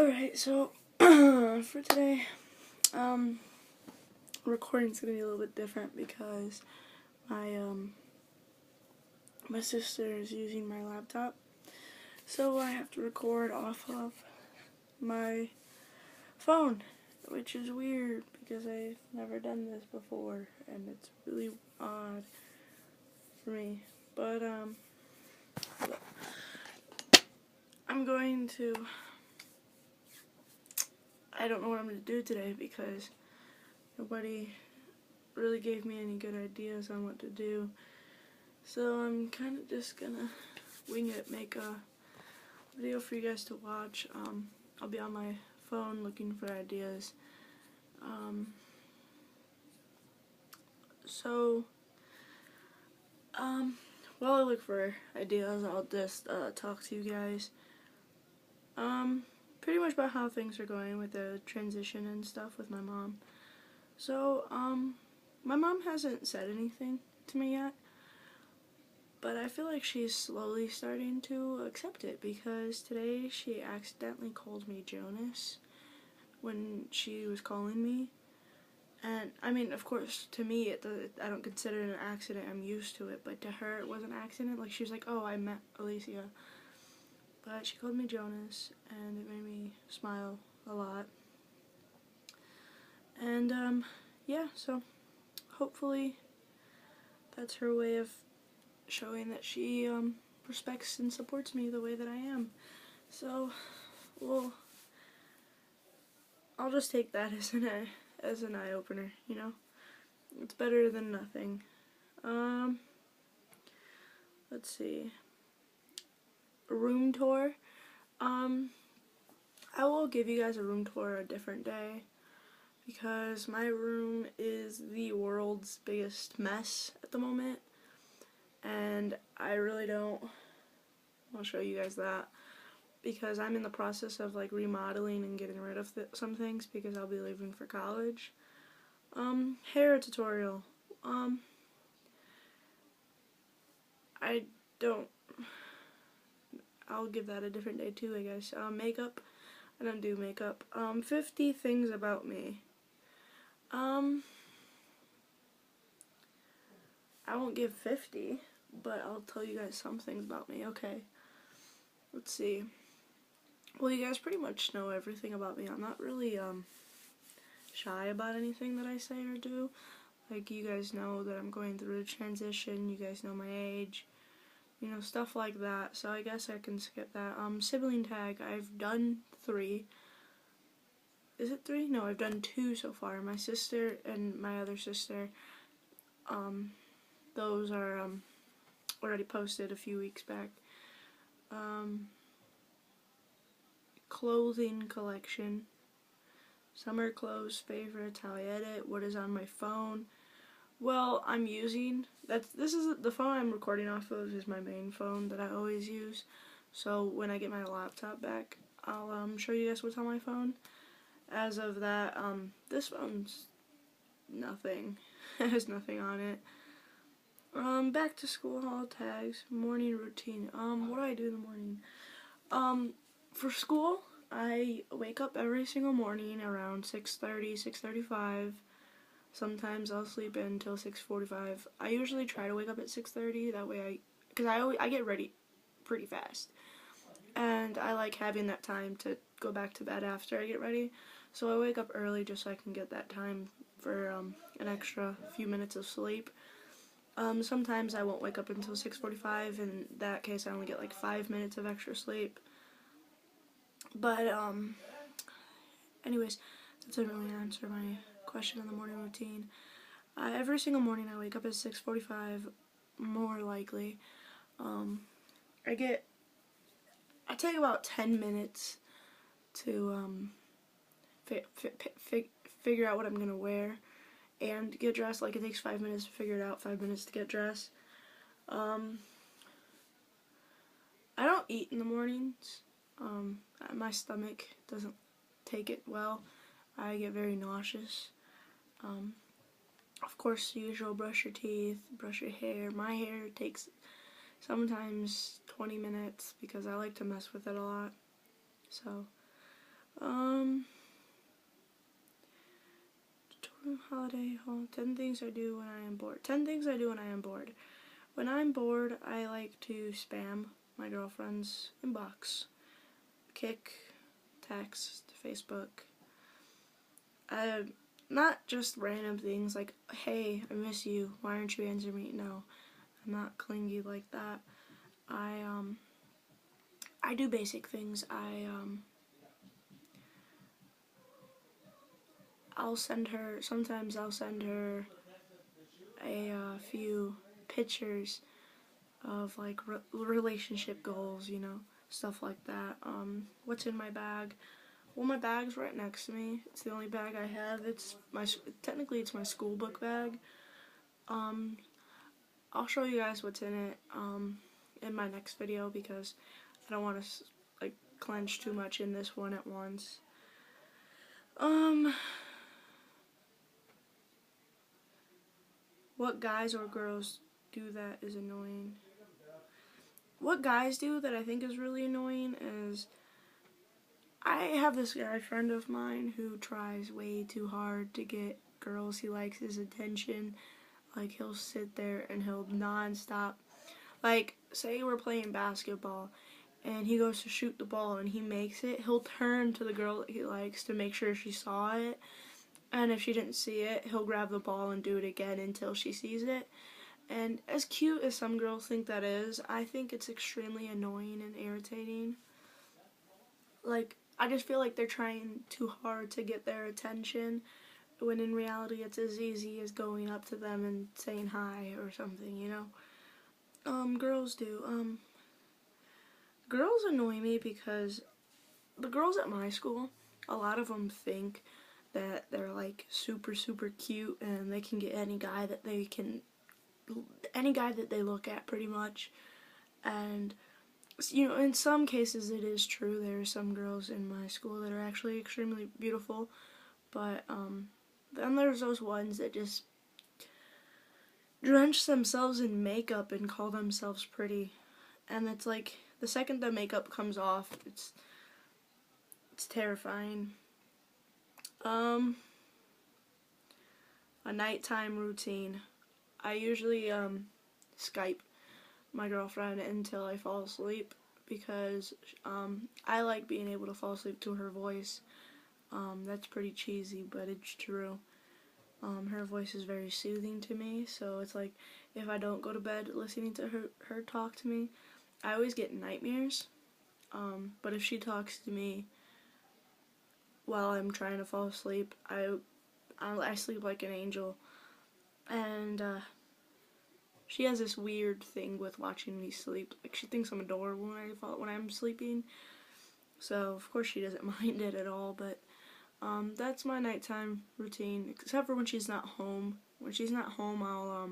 Alright, so for today, recording's gonna be a little bit different because my sister is using my laptop, so I have to record off of my phone, which is weird because I've never done this before, and it's really odd for me. But I don't know what I'm going to do today because nobody really gave me any good ideas on what to do. So I'm kind of just going to wing it, make a video for you guys to watch. I'll be on my phone looking for ideas. While I look for ideas, I'll just talk to you guys. Pretty much about how things are going with the transition and stuff with my mom. So, my mom hasn't said anything to me yet, but I feel like she's slowly starting to accept it because today she accidentally called me Jonas when she was calling me. And, I mean, of course, to me, I don't consider it an accident. I'm used to it, but to her, it was an accident. Like, she was like, oh, I met Alicia. But she called me Jonas, and it made me smile a lot. And, yeah, so hopefully that's her way of showing that she respects and supports me the way that I am. So, well, I'll just take that as an eye-opener, you know? It's better than nothing. Let's see. A room tour. I will give you guys a room tour a different day because my room is the world's biggest mess at the moment, and I really don't want to show you guys that because I'm in the process of like remodeling and getting rid of some things because I'll be leaving for college. Hair tutorial. I'll give that a different day too, I guess. Makeup. I don't do makeup. 50 things about me. I won't give 50, but I'll tell you guys some things about me. Okay. Let's see. Well, you guys pretty much know everything about me. I'm not really, shy about anything that I say or do. Like, you guys know that I'm going through a transition. You guys know my age. You know, stuff like that. So I guess I can skip that. Sibling tag. I've done 3. Is it 3? No, I've done 2 so far. My sister and my other sister. Those are already posted a few weeks back. Clothing collection. Summer clothes, favorites, how I edit, what is on my phone. Well, I'm using, this is the phone I'm recording off of is my main phone that I always use. So when I get my laptop back, I'll show you guys what's on my phone. As of that, this phone's nothing. It has nothing on it. Back to school haul tags, morning routine. What do I do in the morning? For school, I wake up every single morning around 6:30, 6:35. Sometimes I'll sleep in until 6:45. I usually try to wake up at 6:30. That way because I get ready pretty fast, and I like having that time to go back to bed after I get ready. So I wake up early just so I can get that time for an extra few minutes of sleep. Sometimes I won't wake up until 6:45. In that case, I only get like 5 minutes of extra sleep. But anyways, that doesn't really answer my question on the morning routine. Every single morning I wake up at 6:45, more likely. I take about 10 minutes to figure out what I'm gonna wear and get dressed. Like, it takes 5 minutes to figure it out, 5 minutes to get dressed. I don't eat in the mornings. My stomach doesn't take it well. I get very nauseous. Of course, the usual, brush your teeth, brush your hair. My hair takes sometimes 20 minutes because I like to mess with it a lot. So, Holiday haul. 10 things I do when I am bored. 10 things I do when I am bored. When I'm bored, I like to spam my girlfriend's inbox. Kick, text, Facebook. Not just random things like, hey, I miss you, why aren't you answering me? No, I'm not clingy like that. I do basic things. Sometimes I'll send her a few pictures of like relationship goals, you know, stuff like that. What's in my bag? Well, my bag's right next to me. It's the only bag I have. Technically it's my school book bag. I'll show you guys what's in it in my next video because I don't want to like clench too much in this one at once. What guys or girls do that is annoying? What guys do that I think is really annoying is I have this guy friend of mine who tries way too hard to get girls he likes his attention. Like, he'll sit there and he'll non-stop. Like, say we're playing basketball and he goes to shoot the ball and he makes it. He'll turn to the girl that he likes to make sure she saw it. And if she didn't see it, he'll grab the ball and do it again until she sees it. And as cute as some girls think that is, I think it's extremely annoying and irritating. Like, I just feel like they're trying too hard to get their attention, when in reality it's as easy as going up to them and saying hi or something, you know? Girls do. Girls annoy me because the girls at my school, a lot of them think that they're like super, super cute and they can get any guy that they look at pretty much. And, you know, in some cases it is true. There are some girls in my school that are actually extremely beautiful, but, then there's those ones that just drench themselves in makeup and call themselves pretty. And it's like, the second the makeup comes off, it's terrifying. A nighttime routine. I usually, Skype my girlfriend until I fall asleep because, I like being able to fall asleep to her voice. That's pretty cheesy, but it's true. Her voice is very soothing to me, so it's like, if I don't go to bed listening to her talk to me, I always get nightmares. But if she talks to me while I'm trying to fall asleep, I sleep like an angel. And, she has this weird thing with watching me sleep. Like, she thinks I'm adorable when I'm sleeping. So, of course, she doesn't mind it at all, but that's my nighttime routine, except for when she's not home. When she's not home, I'll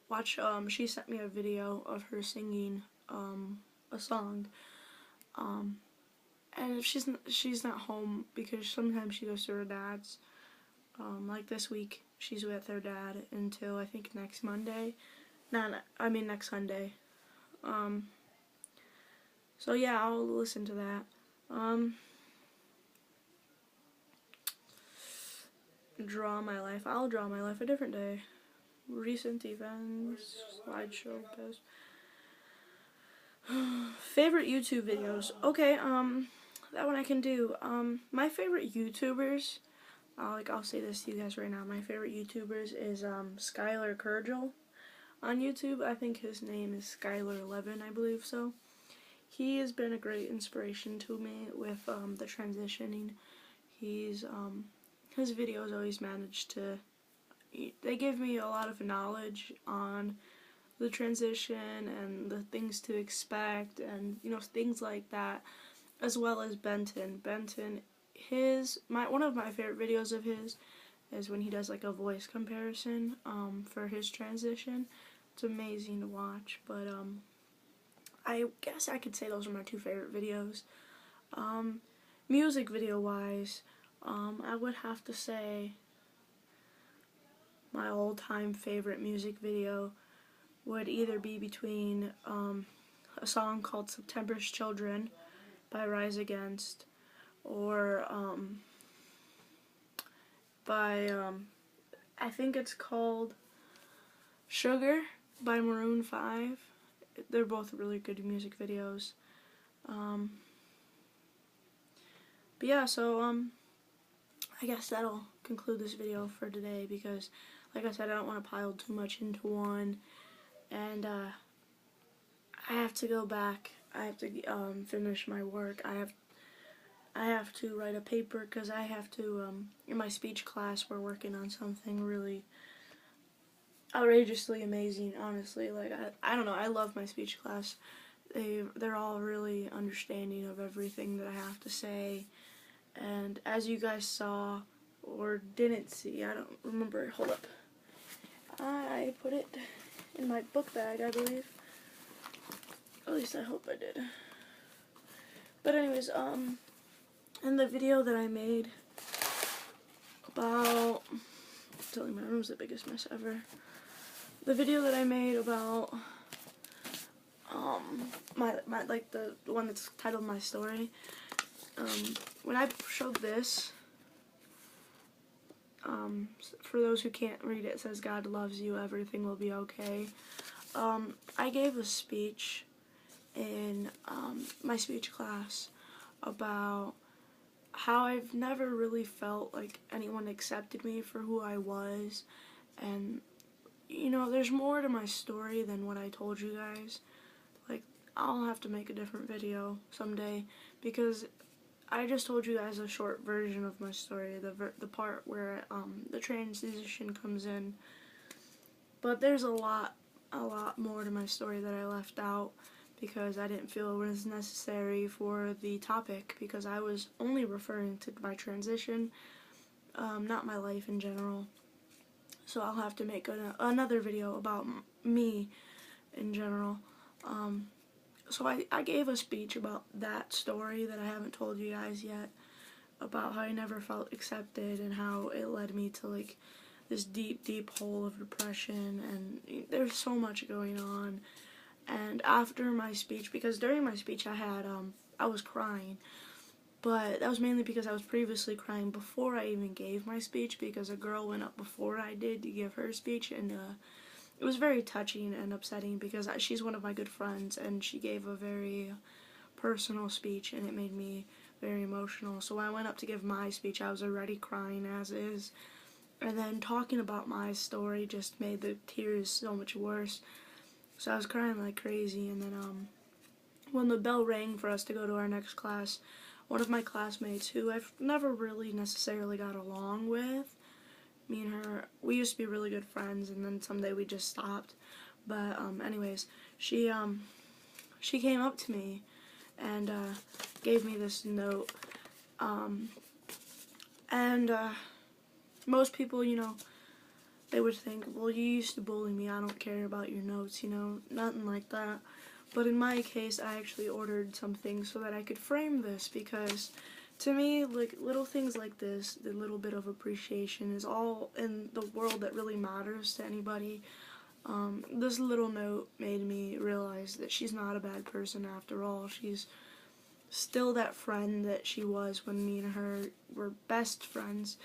watch, she sent me a video of her singing a song. And if she's not home, because sometimes she goes to her dad's, like this week, she's with her dad until I think next Monday. Next Sunday. So yeah, I'll listen to that. Draw my life. I'll draw my life a different day. Recent events, slideshow post. Favorite YouTube videos. Okay, that one I can do. My favorite YouTubers, I'll say this to you guys right now. My favorite YouTubers is Skylar Kurgel on YouTube. I think his name is Skylar11, I believe so. He has been a great inspiration to me with the transitioning. His videos always manage to, they give me a lot of knowledge on the transition and the things to expect and, you know, things like that, as well as Benton. One of my favorite videos of his is when he does like a voice comparison for his transition. It's amazing to watch, but I guess I could say those are my two favorite videos. Music video wise, I would have to say my all-time favorite music video would either be between a song called September's Children by Rise Against or by I think it's called Sugar by Maroon 5. They're both really good music videos. But yeah, so I guess that'll conclude this video for today, because like I said, I don't want to pile too much into one, and I have to go back. I have to finish my work. I have to write a paper, because I have to in my speech class we're working on something really outrageously amazing, honestly. Like I don't know, I love my speech class. They're all really understanding of everything that I have to say. And as you guys saw, or didn't see, I don't remember, hold up. I put it in my book bag, I believe. At least I hope I did. But anyways, in the video that I made about, I'm telling you, my room's the biggest mess ever. The video that I made about, my like the one that's titled My Story, when I showed this, for those who can't read it, it says, "God loves you, everything will be okay." I gave a speech in my speech class about how I've never really felt like anyone accepted me for who I was, and you know, there's more to my story than what I told you guys. Like, I'll have to make a different video someday, because I just told you guys a short version of my story, the part where the transition comes in. But there's a lot more to my story that I left out, because I didn't feel it was necessary for the topic, because I was only referring to my transition, not my life in general. So I'll have to make another video about me in general. So I gave a speech about that story that I haven't told you guys yet, about how I never felt accepted and how it led me to like this deep hole of depression, and there's so much going on. And after my speech, because during my speech I was crying, but that was mainly because I was previously crying before I even gave my speech, because a girl went up before I did to give her speech, and it was very touching and upsetting, because she's one of my good friends, and she gave a very personal speech, and it made me very emotional. So when I went up to give my speech, I was already crying as is, and then talking about my story just made the tears so much worse. So I was crying like crazy, and then when the bell rang for us to go to our next class, one of my classmates, who I've never really necessarily got along with, me and her, we used to be really good friends, and then someday we just stopped. But anyways, she came up to me and gave me this note. And most people, you know, they would think, well, you used to bully me, I don't care about your notes, you know, nothing like that. But in my case, I actually ordered something so that I could frame this, because to me, like, little things like this, the little bit of appreciation, is all in the world that really matters to anybody. This little note made me realize that she's not a bad person after all. She's still that friend that she was when me and her were best friends.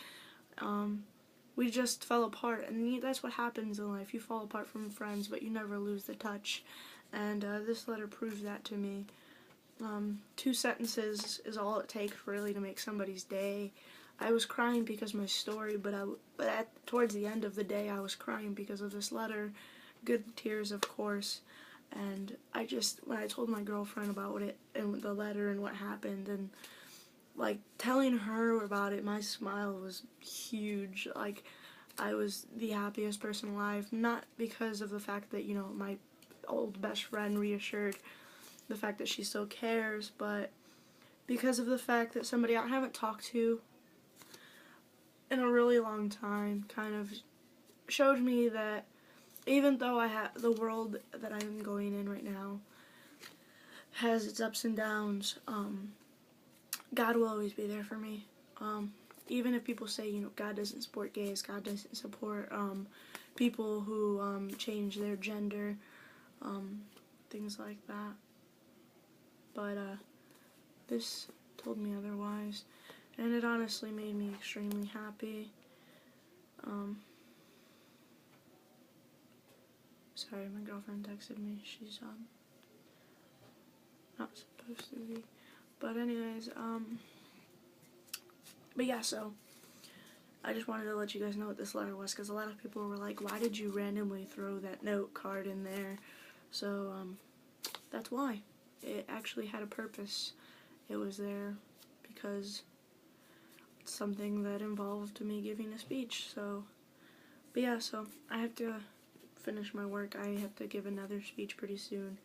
We just fell apart, and that's what happens in life. You fall apart from friends, but you never lose the touch. And this letter proves that to me. 2 sentences is all it takes really to make somebody's day. I was crying because of my story, but towards the end of the day, I was crying because of this letter. Good tears, of course. And when I told my girlfriend about it and the letter and what happened, and like telling her about it, my smile was huge. Like, I was the happiest person alive, not because of the fact that, you know, my old best friend reassured the fact that she still cares, but because of the fact that somebody I haven't talked to in a really long time kind of showed me that even though the world that I'm going in right now has its ups and downs, God will always be there for me. Even if people say, you know, God doesn't support gays, God doesn't support people who change their gender, things like that. But this told me otherwise, and it honestly made me extremely happy. Sorry, my girlfriend texted me. She's not supposed to be. But anyways, but yeah, so I just wanted to let you guys know what this letter was, because a lot of people were like, why did you randomly throw that note card in there? So, that's why. It actually had a purpose. It was there because it's something that involved me giving a speech, so, but yeah, so I have to finish my work. I have to give another speech pretty soon.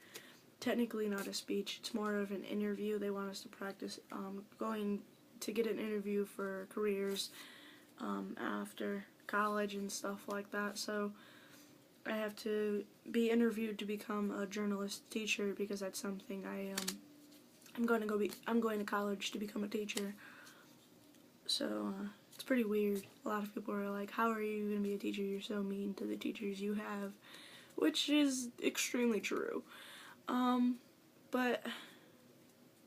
Technically not a speech, it's more of an interview. They want us to practice going to get an interview for careers after college and stuff like that. So I have to be interviewed to become a journalist teacher, because that's something I'm going to college to become a teacher. So it's pretty weird. A lot of people are like, how are you going to be a teacher? You're so mean to the teachers you have, which is extremely true. But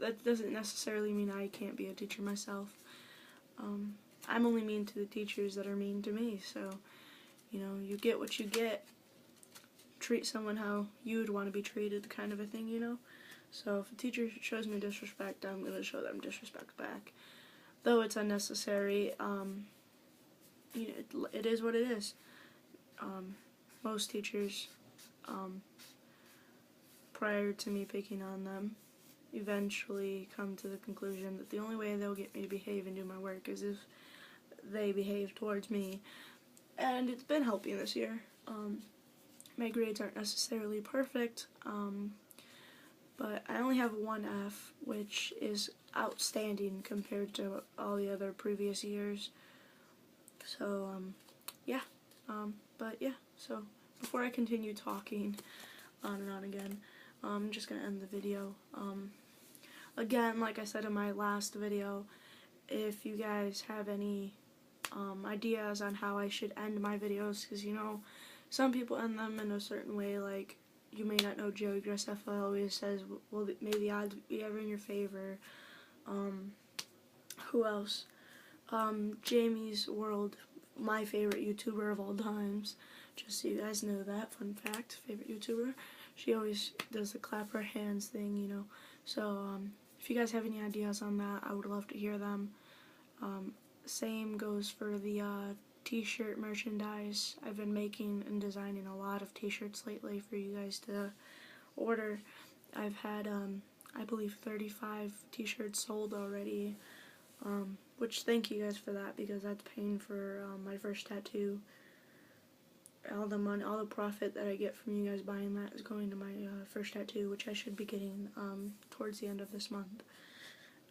that doesn't necessarily mean I can't be a teacher myself. I'm only mean to the teachers that are mean to me, so, you know, you get what you get. Treat someone how you would want to be treated, kind of a thing, you know? So if a teacher shows me disrespect, I'm going to show them disrespect back. Though it's unnecessary, you know, it is what it is. Most teachers, prior to me picking on them, eventually come to the conclusion that the only way they'll get me to behave and do my work is if they behave towards me. And it's been helping this year. My grades aren't necessarily perfect, but I only have one F, which is outstanding compared to all the other previous years. So, yeah. But yeah, so before I continue talking on and on again, I'm just going to end the video. Again, like I said in my last video, if you guys have any ideas on how I should end my videos, because, you know, some people end them in a certain way. Like, you may not know, Joey Graceffa always says, well, may the odds be ever in your favor. Who else? Jamie's World, my favorite YouTuber of all times, just so you guys know that, fun fact, favorite YouTuber. She always does the clap her hands thing, you know. So, if you guys have any ideas on that, I would love to hear them. Same goes for the t-shirt merchandise. I've been making and designing a lot of t-shirts lately for you guys to order. I've had, I believe, 35 t-shirts sold already, which thank you guys for that, because that's paying for my first tattoo. All the money, all the profit that I get from you guys buying that is going to my first tattoo, which I should be getting towards the end of this month.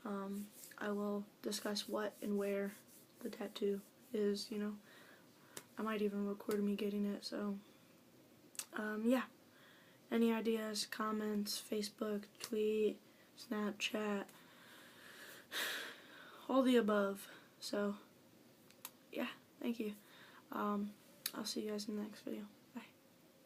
I will discuss what and where the tattoo is, you know. I might even record me getting it, so, yeah. Any ideas, comments, Facebook, tweet, Snapchat, all the above. So, yeah, thank you. I'll see you guys in the next video.